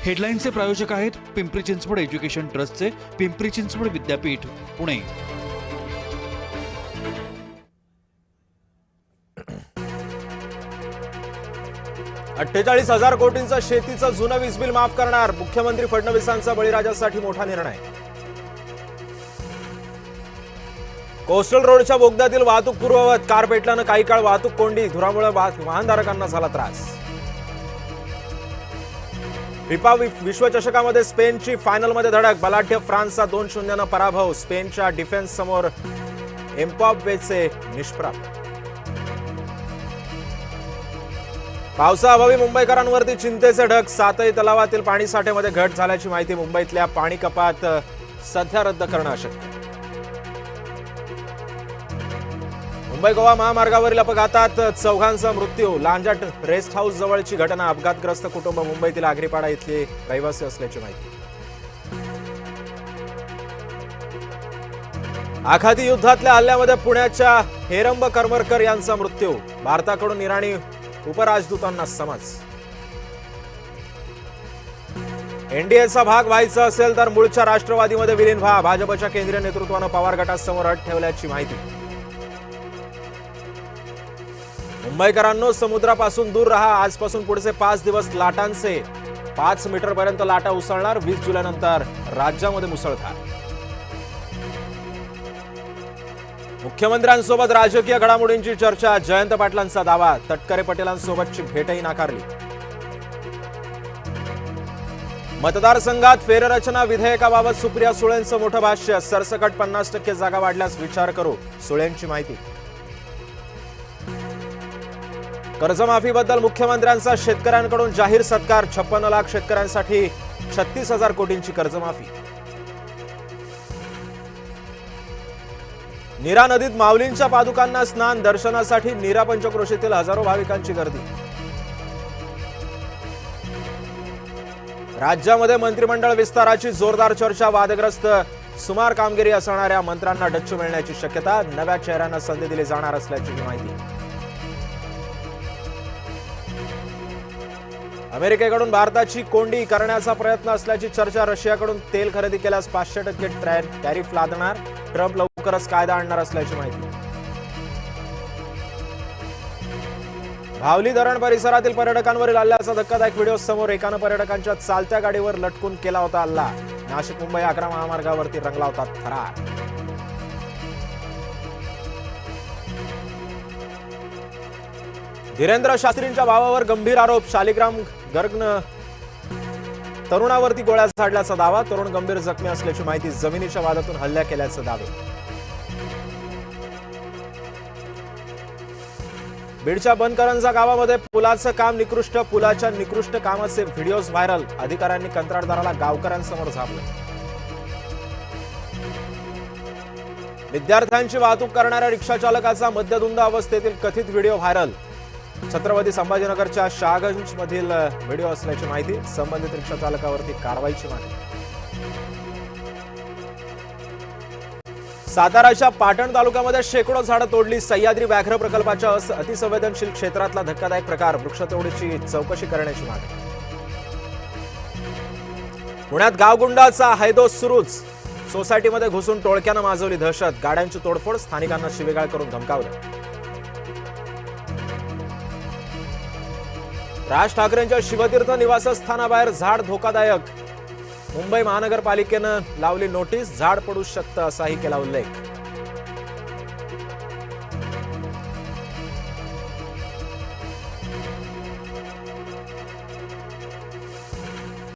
हेडलाईनचे प्रायोजक आहेत पिंपरी चिंचवड एज्युकेशन ट्रस्टचे पिंपरी चिंचवड विद्यापीठ पुणे। $48,000 कोटींचं शेतीचं जुनं वीज बिल माफ करणार मुख्यमंत्री फडणवीसांचा बळीराजासाठी मोठा निर्णय। कोस्टल रोडच्या बोगद्यातील वाहतूक पूर्ववत, कार पेटल्यानं काही काळ वाहतूक कोंडी, धुरामुळे वाहनधारकांना झाला त्रास। फिफा विश्वचषकामध्ये स्पेनची फायनलमध्ये धडक, बलाढ्य फ्रान्सचा 2-0 पराभव, स्पेनच्या डिफेन्स समोर एम्बाप्पेचे निष्प्रभ। पावसाअभावी मुंबईकरांवरती चिंतेचे ढग, सातही तलावातील पाणीसाठ्यामध्ये घट झाल्याची माहिती। मुंबईतल्या पाणी कपात सध्या रद्द करणं अशक्य। मुंबई गोवा महामार्गावरील अपघातात चौघांचा मृत्यू, लांजा रेस्ट हाऊस जवळची घटना, अपघातग्रस्त कुटुंब मुंबईतील आगरीपाडा इथले रहिवासी असल्याची माहिती। आखाती युद्धातल्या हल्ल्यामध्ये पुण्याच्या हेरंब करमरकर यांचा मृत्यू, भारताकडून इराणी उपराजदूतांना समज। एनडीएचा भाग व्हायचा असेल तर मूळच्या राष्ट्रवादीमध्ये विलीन व्हा, भाजपच्या केंद्रीय नेतृत्वानं पवार गटासमोर अट ठेवल्याची माहिती। मुंबईकरांनो, समुद्रापासून दूर राहा, आजपासून पुढचे 5 दिवस लाटांचे, 5 मीटरपर्यंत लाटा उसळणार, 20 जुलैनंतर राज्यामध्ये मुसळधार। मुख्यमंत्र्यांसोबत राजकीय घडामोडींची चर्चा, जयंत पाटलांचा दावा, तटकरे पटेलांसोबतची भेटही नाकारली। मतदारसंघात फेररचना विधेयकाबाबत सुप्रिया सुळेंचं मोठं भाष्य, सरसकट 50% जागा वाढल्यास विचार करू, सुळेंची माहिती। कर्जमाफीबद्दल मुख्यमंत्र्यांचा शेतकऱ्यांकडून जाहीर सत्कार, 56 लाख शेतकऱ्यांसाठी 36,000 कोटींची कर्जमाफी। नीरा नदीत माऊलींच्या पादुकांना स्नान, दर्शनासाठी नीरा पंचक्रोशीतील हजारो भाविकांची गर्दी। राज्यामध्ये मंत्रिमंडळ विस्ताराची जोरदार चर्चा, वादग्रस्त सुमार कामगिरी असणाऱ्या मंत्र्यांना डच्चू मिळण्याची शक्यता, नव्या चेहऱ्यांना संधी दिली जाणार असल्याची माहिती। अमेरिकेकडून भारताची कोंडी करण्याचा प्रयत्न असल्याची चर्चा, रशियाकडून तेल खरेदी केल्यास 500% टॅरिफ लादणार, ट्रम्प लवकरच कायदा आणणार असल्याची माहिती। भावली धरण परिसरातील पर्यटकांवरील हल्ल्याचा धक्कादायक व्हिडिओ समोर, एकानं पर्यटकांच्या चालत्या गाडीवर लटकून केला होता हल्ला, नाशिक मुंबई आग्रा महामार्गावरती रंगला होता थरार। धीरेंद्र शास्त्रींच्या भावावर गंभीर आरोप, शालिग्राम गर्गनं तरुणावरती गोळ्या झाडल्याचा दावा, तरुण गंभीर जखमी असल्याची माहिती, जमिनीच्या वादातून हल्ला केल्याचे दावे। बीडच्या बनकरंजा गावामध्ये पुलाचं काम निकृष्ट, पुलाच्या निकृष्ट कामाचे व्हिडिओज व्हायरल, अधिकाऱ्यांनी कंत्राटदाराला गावकऱ्यांसमोर झापलं। विद्यार्थ्यांची वाहतूक करणाऱ्या रिक्षा चालकाचा मद्यधुंद अवस्थेतील कथित व्हिडिओ व्हायरल, छत्रपती संभाजीनगरच्या शाहगंज मधील व्हिडिओ असल्याची माहिती, संबंधित रिक्षा चालकावरती कारवाईची मागणी। साताराच्या पाटण तालुक्यामध्ये शेकडो झाडं तोडली, सह्याद्री व्याघ्र प्रकल्पाच्या अतिसंवेदनशील क्षेत्रातला धक्कादायक प्रकार, वृक्षतोडीची चौकशी करण्याची मागणी। पुण्यात गावगुंडाचा हैदोस सुरूच, सोसायटीमध्ये घुसून टोळक्यानं माजवली दहशत, गाड्यांची तोडफोड, स्थानिकांना शिवीगाळ करून धमकावलं। राज ठाकरेंच्या शिवतीर्थ निवासस्थानाबाहेर झाड धोकादायक, मुंबई महानगरपालिकेनं लावली नोटीस, झाड पडू शकतं असाही केला उल्लेख।